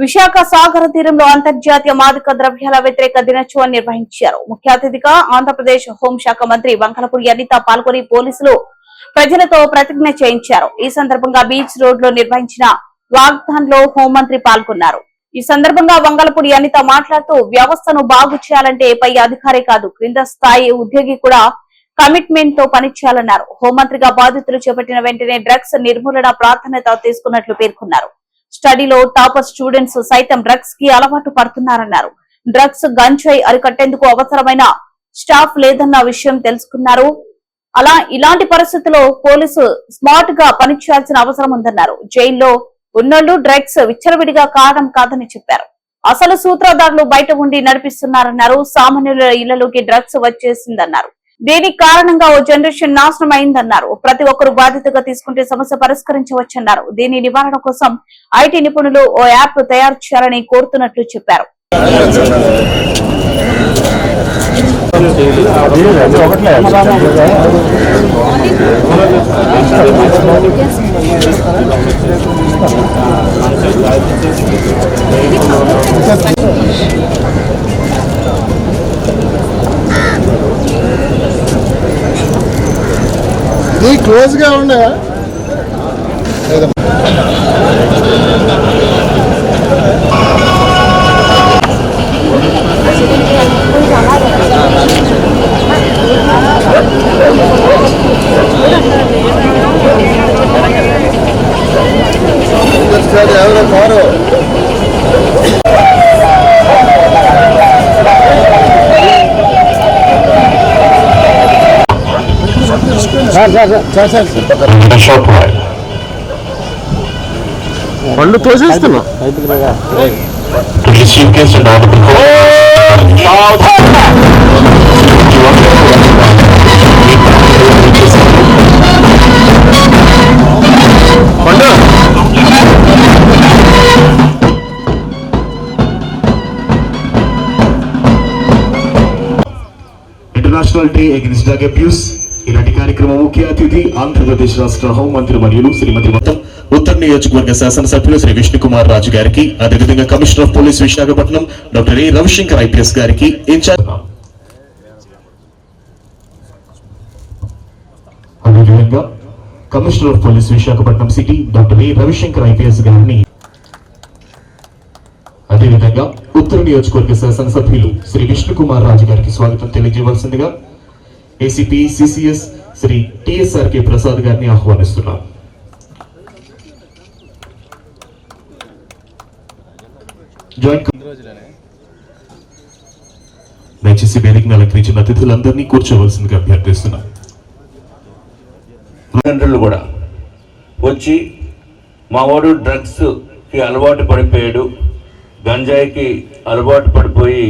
విశాఖ సాగర తీరంలో అంతర్జాతీయ మాదక ద్రవ్యాల వ్యతిరేక దినోత్సవాన్ని నిర్వహించారు. ముఖ్య అతిథిగా ఆంధ్రప్రదేశ్ హోంశాఖ మంత్రి వంగలపూడి అనిత పాల్గొని పోలీసులు ప్రజలతో ప్రతిజ్ఞ చేయించారు. ఈ సందర్భంగా బీచ్ రోడ్ లో నిర్వహించిన వాగ్దాన్ లో హోంమంత్రి పాల్గొన్నారు. ఈ సందర్భంగా వంగలపూడి అనిత మాట్లాడుతూ వ్యవస్థను బాగు చేయాలంటే పై అధికారి కాదు, క్రింద స్థాయి ఉద్యోగి కూడా కమిట్మెంట్ తో పనిచేయాలన్నారు. హోంమంత్రిగా బాధ్యతలు చేపట్టిన వెంటనే డ్రగ్స్ నిర్మూలన ప్రాధాన్యత తీసుకున్నట్లు పేర్కొన్నారు. స్టడీలో టాపర్ స్టూడెంట్స్ సైతం డ్రగ్స్ కి అలవాటు పడుతున్నారన్నారు. డ్రగ్స్ గంజాయి అరికట్టేందుకు అవసరమైన స్టాఫ్ లేదన్న విషయం తెలుసుకున్నారు. ఇలాంటి పరిస్థితుల్లో పోలీసు స్మార్ట్ గా పనిచేయాల్సిన అవసరం ఉందన్నారు. జైల్లో ఉన్నోళ్లు డ్రగ్స్ విచ్చలవిడిగా కావడం కాదని చెప్పారు. అసలు సూత్రధారులు బయట ఉండి నడిపిస్తున్నారన్నారు. సామాన్యుల ఇళ్లలోకి డ్రగ్స్ వచ్చేసిందన్నారు. దీనికి కారణంగా ఓ జనరేషన్ నాశనం అయిందన్నారు. ప్రతి ఒక్కరు బాధ్యతగా తీసుకుంటే సమస్య పరిష్కరించవచ్చన్నారు. దీని నివారణ కోసం ఐటీ నిపుణులు ఓ యాప్ తయారు చేయాలని కోరుతున్నట్లు చెప్పారు. క్లోజ్ గా ఉండే ఎవరో కారు పళ్ళు తోసేస్తున్నా. International day against drug abuse. ఇలాంటి కార్యక్రమం ముఖ్య అతిథి ఆంధ్రప్రదేశ్ రాష్ట్ర హోంమంత్రి మరియు శ్రీమతి మొత్తం ఉత్తర నియోజకవర్గ శాసనసభ్యులు శ్రీ విష్ణుకుమార్ రాజు గారికి, అదేవిధంగా commissioner of police Visakhapatnam doctor A Ravishankar IPS గారికి ఇన్ఛార్జ్, అదేవిధంగా commissioner of police Visakhapatnam city doctor A Ravishankar IPS గారిని, అదేవిధంగా ఉత్తర నియోజకవర్గ శాసనసభ్యులు శ్రీ విష్ణుకుమార్ రాజు గారికి స్వాగతం తెలియజేయవలసిందిగా ఏసీపీ సిసిఎస్ శ్రీ టిఎస్ఆర్కే ప్రసాద్ గారిని ఆహ్వానిస్తున్నాం. దయచేసి వేదికను అలంకరించిన అతిథులందరినీ కూర్చోవలసిందిగా అభ్యర్థిస్తున్నాం. కూడా వచ్చి మావాడు డ్రగ్స్ కి అలవాటు పడిపోయాడు, గంజాయికి అలవాటు పడిపోయి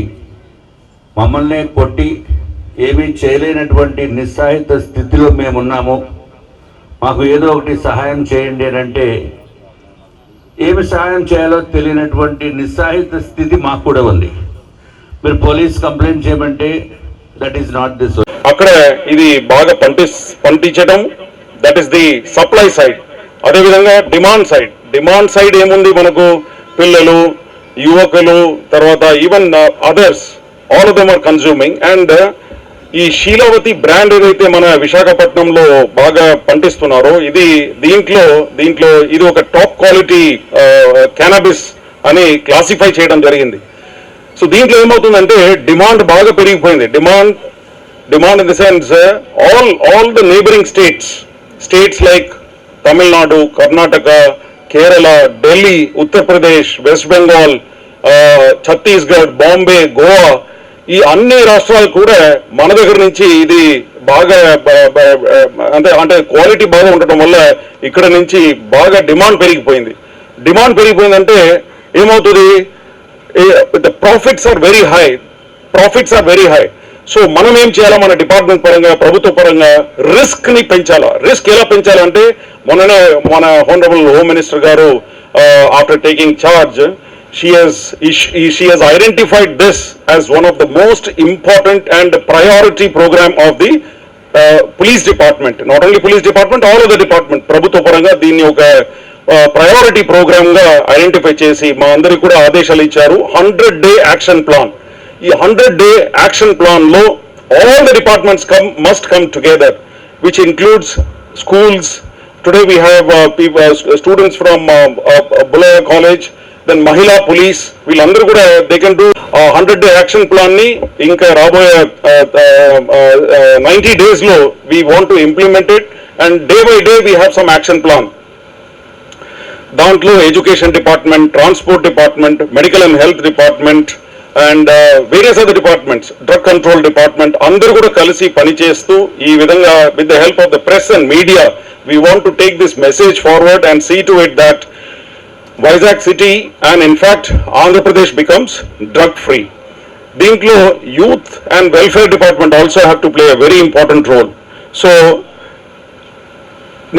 మమ్మల్ని కొట్టి ఏమీ చేయలేనటువంటి నిస్సహాయత స్థితిలో మేమున్నాము, మాకు ఏదో ఒకటి సహాయం చేయండి అని అంటే ఏమి సహాయం చేయాలో తెలియనటువంటి నిస్సహాయత స్థితి మాకు కూడా ఉంది. మీరు పోలీస్ కంప్లైంట్ చేయమంటే దట్ ఈస్ నాట్ దిస్. అక్కడ ఇది బాగా పండించడం, that is the supply side. అదేవిధంగా డిమాండ్ సైడ్ ఏముంది, మనకు పిల్లలు, యువకులు, తర్వాత even others, all of them are consuming. And ఈ శీలావతి బ్రాండ్ ఏదైతే మన విశాఖపట్నంలో బాగా పండిస్తున్నారో దీంట్లో ఇది ఒక టాప్ క్వాలిటీ క్యానబిస్ అని క్లాసిఫై చేయడం జరిగింది. సో దీంట్లో ఏమవుతుందంటే డిమాండ్ బాగా పెరిగిపోయింది. Demand in the sense all the neighbouring states like Tamil Nadu, Karnataka, Kerala, Delhi, Uttar Pradesh, west Bengal, Chhattisgarh, Bombay, Goa, ఈ అన్ని రాష్ట్రాలు కూడా మన దగ్గర నుంచి ఇది బాగా అంటే క్వాలిటీ బాగా ఉండటం వల్ల ఇక్కడ నుంచి బాగా డిమాండ్ పెరిగిపోయిందంటే ఏమవుతుంది, the profits are very high. So మనం ఏం చేయాలా, మన డిపార్ట్మెంట్ పరంగా, ప్రభుత్వ పరంగా రిస్క్ ని పెంచాలా. రిస్క్ ఎలా పెంచాలంటే మొన్ననే మన హోనరబుల్ హోమ్ మినిస్టర్ గారు after taking charge she has identified this as one of the most important and priority program of the police department. Not only police department, all of the department. ప్రభుత్వ పరంగా దీన్ని ఒక priority programme గా identify చేసి మా అందరికి కూడా ఆదేశాలు ఇచ్చారు. 100-day action plan. ఈ 100-day యాక్షన్ ప్లాన్ లో all the departments must come together, which includes schools. Today we have students from Bulaya College, then Mahila Police. వీళ్ళందరూ కూడా they can do 100-day action plan ని ఇంకా రాబోయే 90 days లో we want to implement it, and day by day we have some action plan. దాంట్లో education department, transport department, medical and health department and various other departments, drug control department అందరూ కూడా కలిసి పనిచేస్తూ ఈ విధంగా with the help of the press and media we want to take this message forward and see to it that Vizag city and in fact Andhra Pradesh becomes drug free. దీంట్లో youth and welfare department also have to play a very important role. So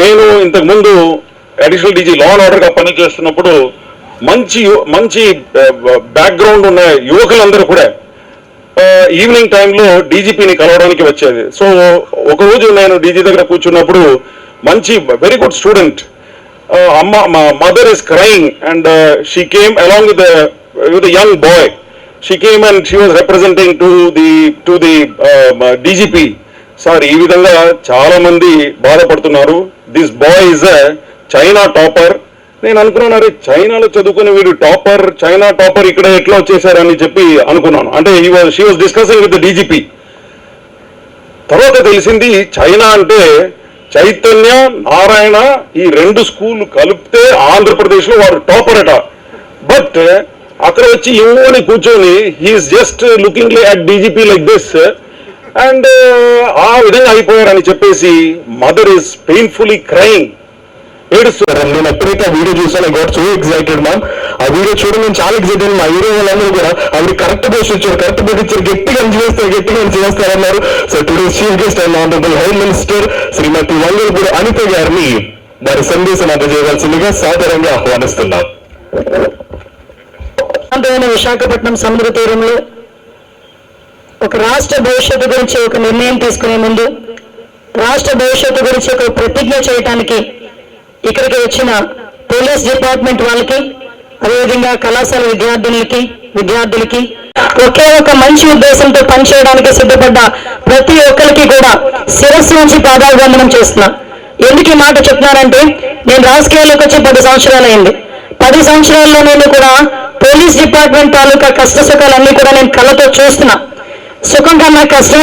నేను ఇంతకుముందు additional DG law and ఆర్డర్గా పనిచేస్తున్నప్పుడు మంచి background ఉన్న యువకులందరూ కూడా evening టైంలో డీజీపీని కలవడానికి వచ్చేది. సో ఒకరోజు నేను డీజీ దగ్గర కూర్చున్నప్పుడు మంచి వెరీ గుడ్ స్టూడెంట్ అమ్మ మా mother is crying and she came along with young boy. She came and she was representing to the DGP. Sir, ఈ విధంగా చాలా మంది బాధపడుతున్నారు. This boy is a China topper. నేను అనుకున్నాను, అరే చైనాలో చదువుకుని వీడు టాపర్, చైనా టాపర్ ఇక్కడ ఎట్లా వచ్చేసారని చెప్పి అనుకున్నాను. అంటే she was discussing with the DGP. తర్వాత తెలిసింది చైనా అంటే చైతన్య, నారాయణ ఈ 2 స్కూళ్ళు కలిపితే ఆంధ్రప్రదేశ్లో వాడు టాపర్ అట. బట్ అక్కడ వచ్చి ఇవ్వని కూర్చొని he's just looking at DGP like this and ఆ విధంగా అయిపోయారని చెప్పేసి మదర్ ఈస్ పెయిన్ఫుల్లీ క్రైయింగ్, ఏడుస్తున్నారు. నేను ఎప్పుడైతే ఆ వీడియో చూసాను, I got so excited ma'am. ఆ వీడియో చూడడం నేను చాలా ఎక్సైటెడ్. మా హీరో వాళ్ళందరూ కూడా ఆవిడ కరెక్ట్ పోస్ట్ ఇచ్చారు, కరెక్ట్ పోస్ట్ ఇచ్చారు, గట్టిగా చేస్తారన్నారు. So today chief guest and honourable home minister Shrimati Vangalapudi Anitha గారిని వారి సందేశం అందజేయవలసిందిగా సాదరంగా ఆహ్వానిస్తున్నాం. విశాఖపట్నం సముద్ర తీరంలో ఒక రాష్ట్ర భవిష్యత్తు గురించి ఒక నిర్ణయం తీసుకునే ముందు, రాష్ట్ర భవిష్యత్తు గురించి ఒక ప్రతిజ్ఞ చేయడానికి ఇక్కడికి వచ్చిన పోలీస్ డిపార్ట్మెంట్ వాళ్ళకి, అదేవిధంగా కళాశాల విద్యార్థులకి ఒకే ఒక మంచి ఉద్దేశంతో పనిచేయడానికి సిద్ధపడ్డ ప్రతి ఒక్కరికి కూడా శిరస్సు నుంచి పాదాభివందనం చేస్తున్నా. ఎందుకు ఈ మాట చెప్తున్నానంటే, నేను రాజకీయాల్లోకి వచ్చి 10 సంవత్సరాలు అయింది. 10 సంవత్సరాల్లో నేను కూడా పోలీస్ డిపార్ట్మెంట్ తాలూకా కష్ట సుఖాలన్నీ కూడా నేను కళ్ళతో చూస్తున్నా. సుఖం కన్నా కష్టం